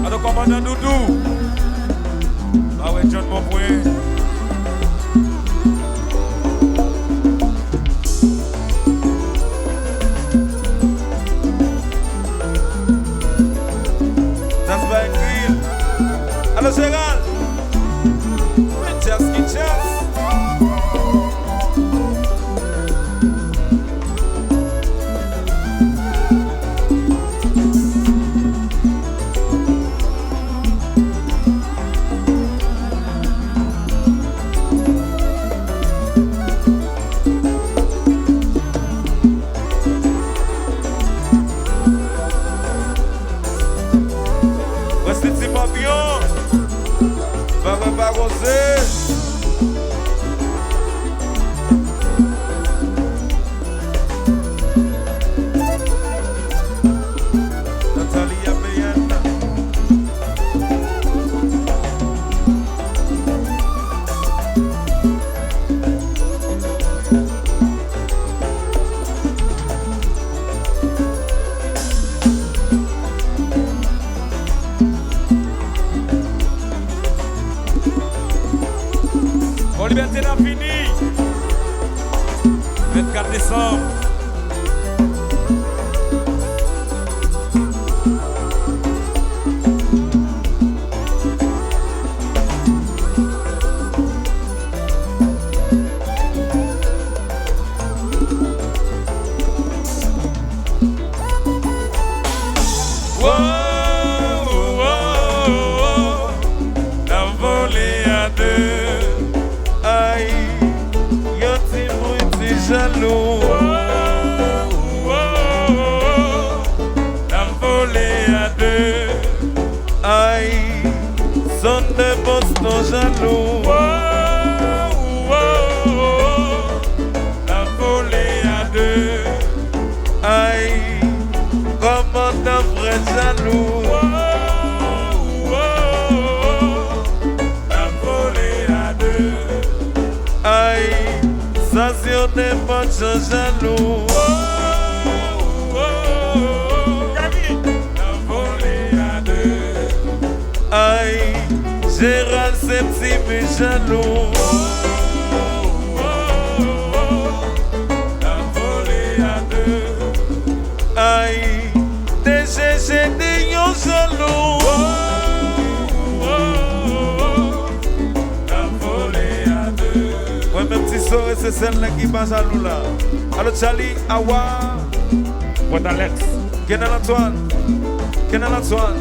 Alors, commandant Doudou. Ah ouais, John Monpoint. Das war ein Grill. Alors, Gérald. Chess. Restez pas bien. Va rosé. Liberté d'infini 24 décembre. Jaloux, la volée à deux, aïe, son de Boston jaloux, la volée à deux, aïe, comment devrait jaloux, la volée à deux, aïe. Ça sur des potes jaloux. La volée à deux. Aïe, Gérald c'est petit mais jaloux. La volée à deux. Aïe, des GG des yon jaloux. Ouais, mes petits soeurs, c'est celle-là qui va jaloux là. Allo Charlie, Awa. What Alex? Kenan Antoine. Kenan Antoine.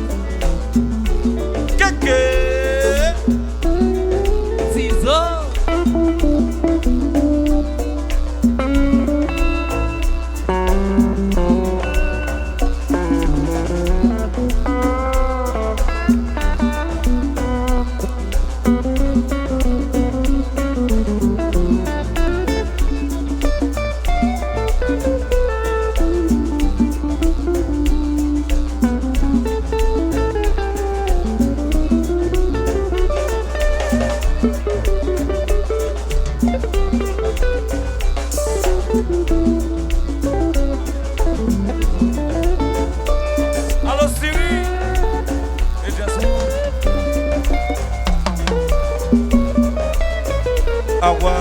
Kéké. Ciseaux. Allo Siri. Et Jason. Awa.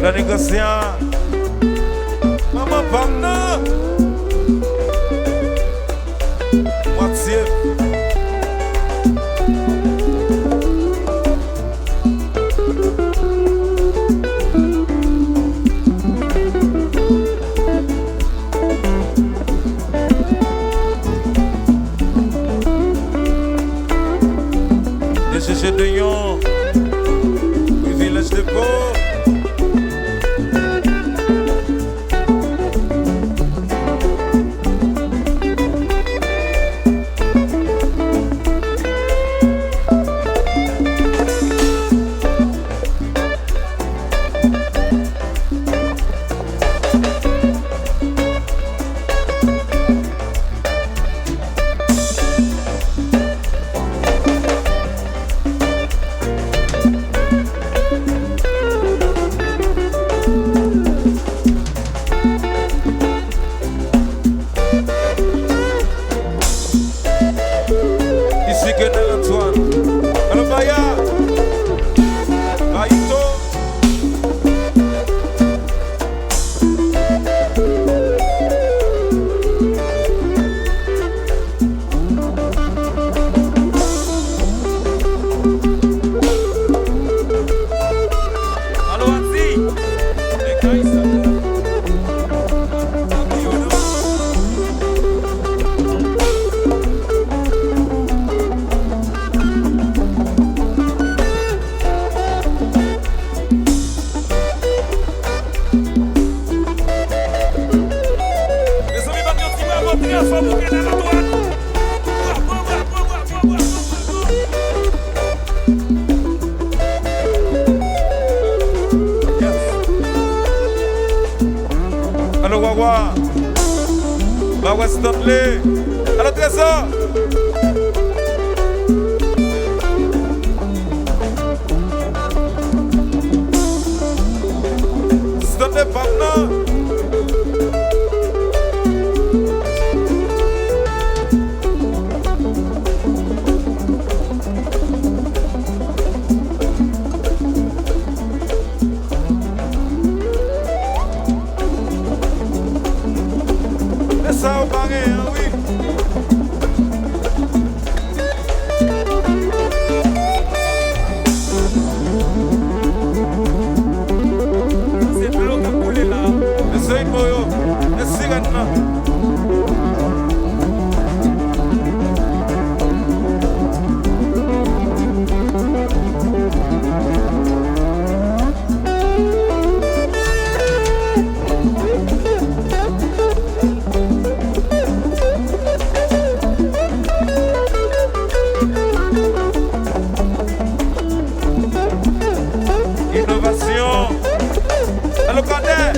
La négociant. Maman Pamna. Moitié. Des GG de Yon. Du village de Beau. Allô, Wawa. Wawa Stanley. Allô, Trésor. Stanley Pamna. Ça au barré, oui. C'est de l'eau qui a coulé là. C'est une moyo. C'est maintenant. Innovation. Allô, Cadet.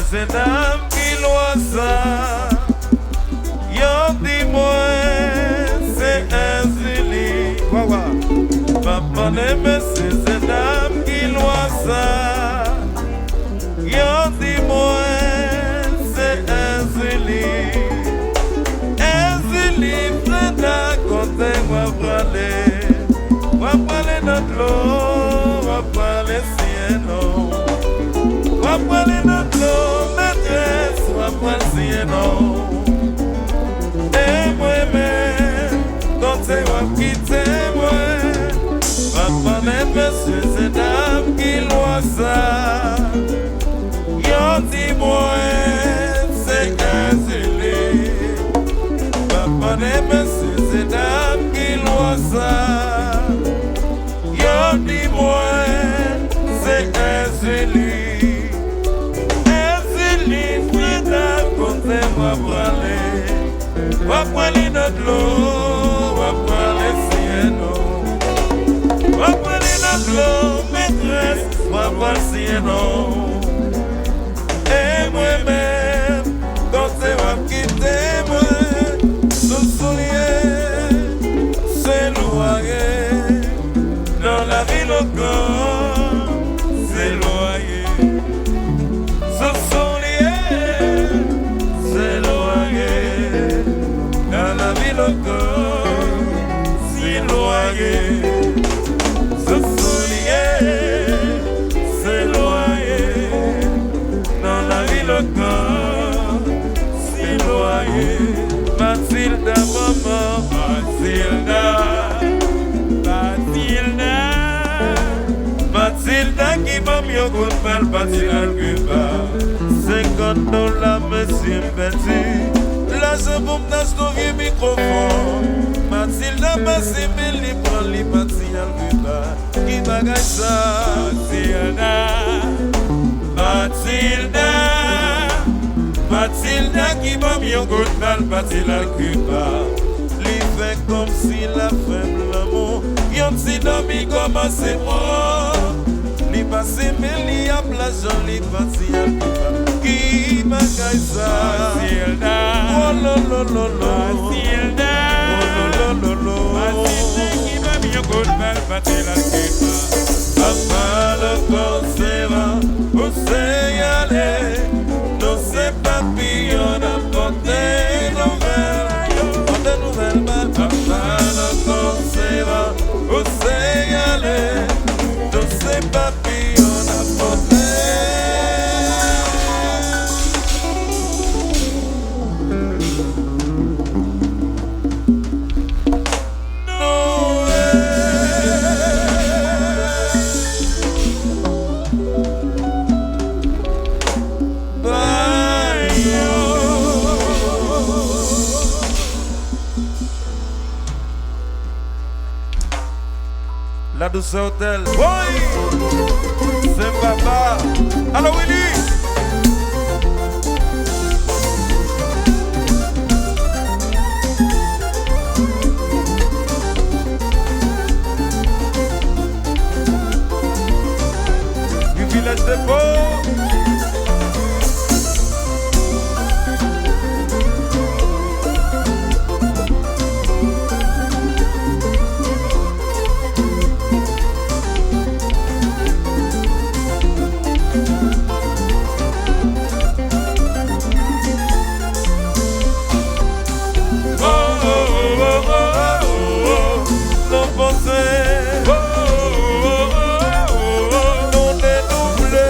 C'est dame qui loisa, yo dis-moi, c'est un zili. Papa n'aime c'est dame qui loisa, yo dis-moi, c'est un zili. Un zili, frère, quand va parler notre l'eau, va parler cielo. Va parler notre l'eau, maîtresse, va parler cielo. Et moi-même, quand tu vas quitter moi, va parler monsieur, c'est dame qui loin ça. Yo dis-moi, c'est un zélé. Va parler monsieur, c'est dame qui loin ça. Yo dis-moi, c'est un zélé. Va parler notre l'eau, va parler cielo. Va parler notre l'eau, maîtresse, va parler cielo. Et moi-même, quand tu vas quitter moi, nous souliers, c'est loyer. Dans la ville au corps, c'est loyer. Si loyer, ce soulier, qui m'a mis au coup de mal, parti là Cuba. $50, monsieur petit. Là, c'est pour me dans ton vieux microphone. Mathilda, passé, mais les prend les partis à Cuba. Qui bagaille ça? Mathilda, Mathilda qui m'a mis au coup de mal, parti là Cuba. Li fait comme si la femme l'amour. Yon si dormi comme c'est moi. Li passe mais li a plage li parti à Cuba. Qui bagaille ça? Mathilda, oh lo lo lo lo. Mathilda, oh lo lo lo lo. Mathilda qui m'a mis au coup de mal, parti là Cuba. Papa le conserva, où c'est y aller? Nous c'est papillon d'apporter nouvelles mal. Papa le conserva, où c'est y aller? Nous c'est papillon d'apporter. La douceur hôtel. Oui! C'est papa. Allô Willy! Du village des pauvres. Non dénoublé.